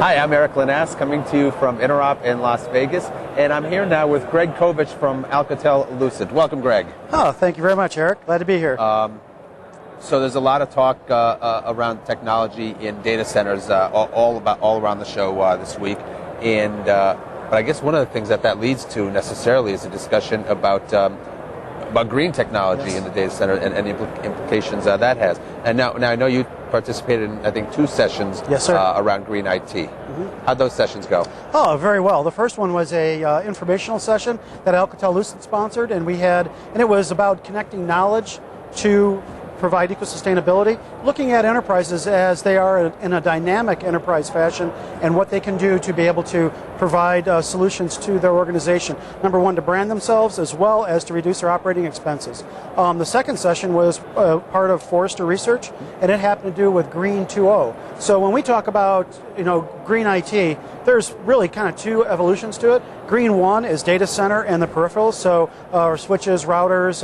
Hi, I'm Erik Linask, coming to you from Interop in Las Vegas, and I'm here now with Greg Kovich from Alcatel-Lucent. Welcome, Greg. Oh, thank you very much, Erik. Glad to be here. So there's a lot of talk around technology in data centers all around the show this week, and but I guess one of the things that leads to necessarily is a discussion about green technology in the data center and the implications that has. And now I know you participated in, I think, 2 sessions around green IT. Mm-hmm. How'd those sessions go? Oh, very well. The first one was a informational session that Alcatel-Lucent sponsored, and it was about connecting knowledge to provide eco-sustainability, looking at enterprises as they are in a dynamic enterprise fashion and what they can do to be able to provide solutions to their organization. Number one, to brand themselves as well as to reduce their operating expenses. The second session was part of Forrester Research, and it happened to do with Green 2.0. So when we talk about green IT, there's really kind of 2 evolutions to it. Green 1 is data center and the peripherals, so switches, routers,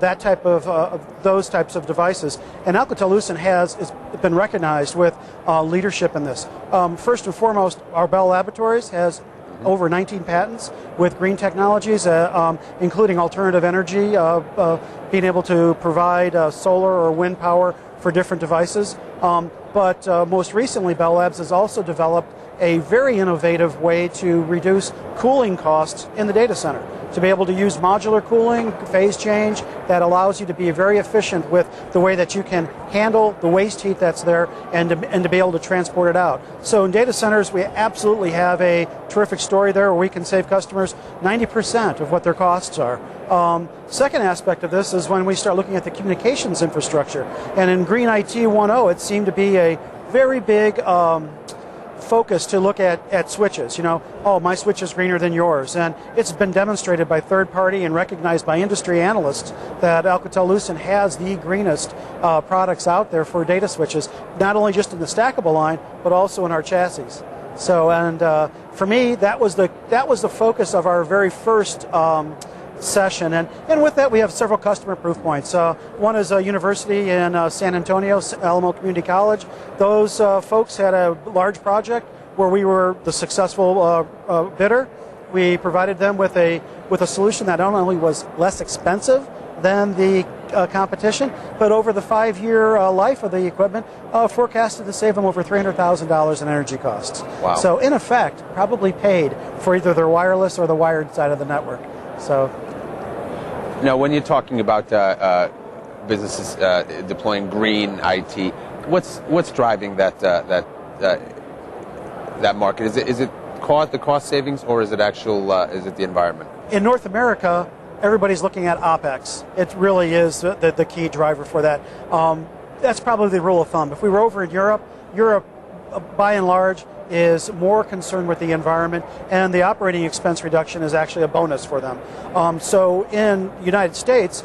that type of those types of devices. And Alcatel-Lucent has been recognized with leadership in this. First and foremost, our Bell Laboratories has over 19 patents with green technologies, including alternative energy, being able to provide solar or wind power for different devices. But most recently, Bell Labs has also developed a very innovative way to reduce cooling costs in the data center, to be able to use modular cooling, phase change, that allows you to be very efficient with the way that you can handle the waste heat that's there and to be able to transport it out. So in data centers, we absolutely have a terrific story there where we can save customers 90% of what their costs are. Second aspect of this is when we start looking at the communications infrastructure. And in Green IT 1.0, it seemed to be a very big focus to look at switches. My switch is greener than yours, and it's been demonstrated by third party and recognized by industry analysts that Alcatel-Lucent has the greenest products out there for data switches, not only just in the stackable line but also in our chassis. So, and for me, that was the focus of our very first session, and with that we have several customer proof points. One is a university in San Antonio, Alamo Community College. Those folks had a large project where we were the successful bidder. We provided them with a solution that not only was less expensive than the competition, but over the 5-year life of the equipment, forecasted to save them over $300,000 in energy costs. Wow. So in effect, probably paid for either their wireless or the wired side of the network. So. Now, when you're talking about businesses deploying green IT, what's driving that market? Is it the cost savings, or is it the environment? In North America, everybody's looking at Opex. It really is the key driver for that. That's probably the rule of thumb. If we were over in Europe, by and large, is more concerned with the environment, and the operating expense reduction is actually a bonus for them. So in the United States,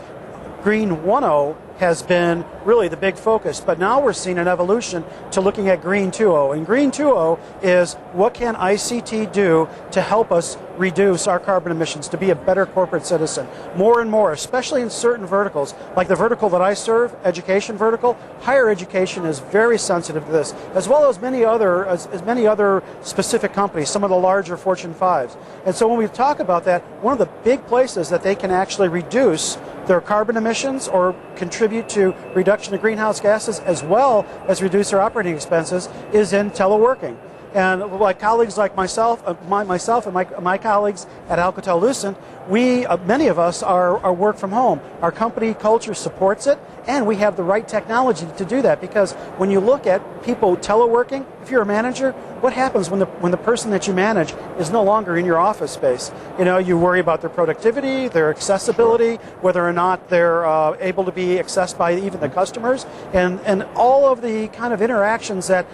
Green 1.0 has been really the big focus, but now we're seeing an evolution to looking at Green 2.0. And Green 2.0 is what can ICT do to help us reduce our carbon emissions, to be a better corporate citizen. More and more, especially in certain verticals, like the vertical that I serve, education vertical, higher education is very sensitive to this, as well as many other specific companies, some of the larger Fortune 5s. And so when we talk about that, one of the big places that they can actually reduce their carbon emissions or contribute to reduction of greenhouse gases, as well as reduce their operating expenses, is in teleworking. And like colleagues like myself and my colleagues at Alcatel-Lucent, many of us are work from home. Our company culture supports it, and we have the right technology to do that, because when you look at people teleworking, if you're a manager, what happens when the person that you manage is no longer in your office space? You worry about their productivity, their accessibility, whether or not they're able to be accessed by even the customers, and all of the kind of interactions that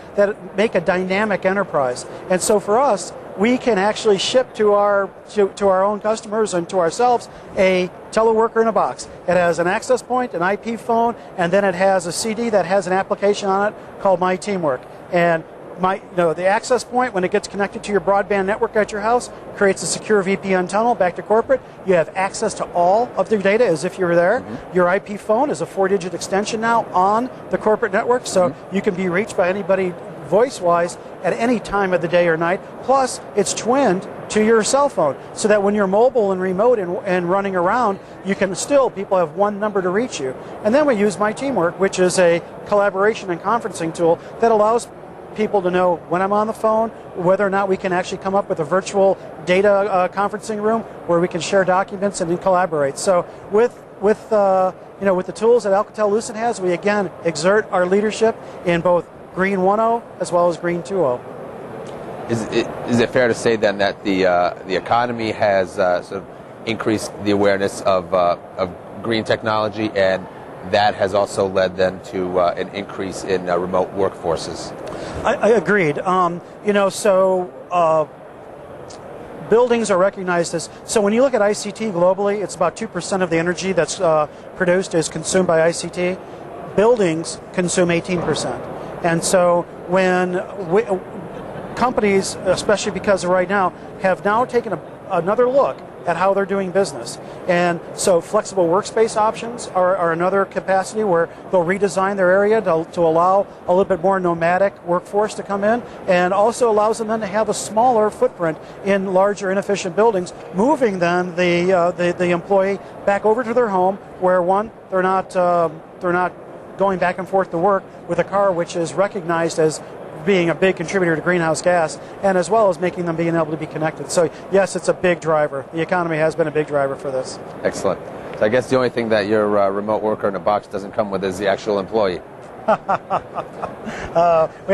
make a dynamic enterprise. And so for us, we can actually ship to our own customers and to ourselves a teleworker in a box. It has an access point, an IP phone, and then it has a CD that has an application on it called My Teamwork. And the access point, when it gets connected to your broadband network at your house, creates a secure VPN tunnel back to corporate. You have access to all of your data as if you were there. Mm-hmm. Your IP phone is a 4-digit extension now on the corporate network, so you can be reached by anybody voice-wise at any time of the day or night. Plus, it's twinned to your cell phone, so that when you're mobile and remote and running around, you can still, people have one number to reach you. And then we use My Teamwork, which is a collaboration and conferencing tool that allows people to know when I'm on the phone, whether or not we can actually come up with a virtual data conferencing room where we can share documents and then collaborate. So with the tools that Alcatel-Lucent has, we again exert our leadership in both Green 1.0 as well as Green 2.0. Is it fair to say then that the economy has sort of increased the awareness of green technology, and that has also led then to an increase in remote workforces? I agreed. Buildings are recognized as, so when you look at ICT globally, it's about 2% of the energy that's produced is consumed by ICT. Buildings consume 18%. And so when companies, especially because of right now, have now taken another look at how they're doing business. And so flexible workspace options are another capacity where they'll redesign their area to allow a little bit more nomadic workforce to come in, and also allows them then to have a smaller footprint in larger inefficient buildings, moving then the employee back over to their home where, one, they're not going back and forth to work with a car which is recognized as being a big contributor to greenhouse gas, and as well as making them being able to be connected. So yes, it's a big driver. The economy has been a big driver for this. Excellent. So I guess the only thing that your remote worker in a box doesn't come with is the actual employee. We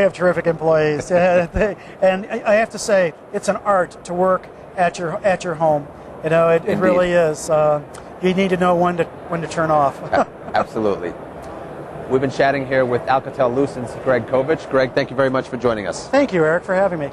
have terrific employees, and I have to say, it's an art to work at your home. You know, it really is. You need to know when to turn off. Absolutely. We've been chatting here with Alcatel-Lucent's Greg Kovich. Greg, thank you very much for joining us. Thank you, Eric, for having me.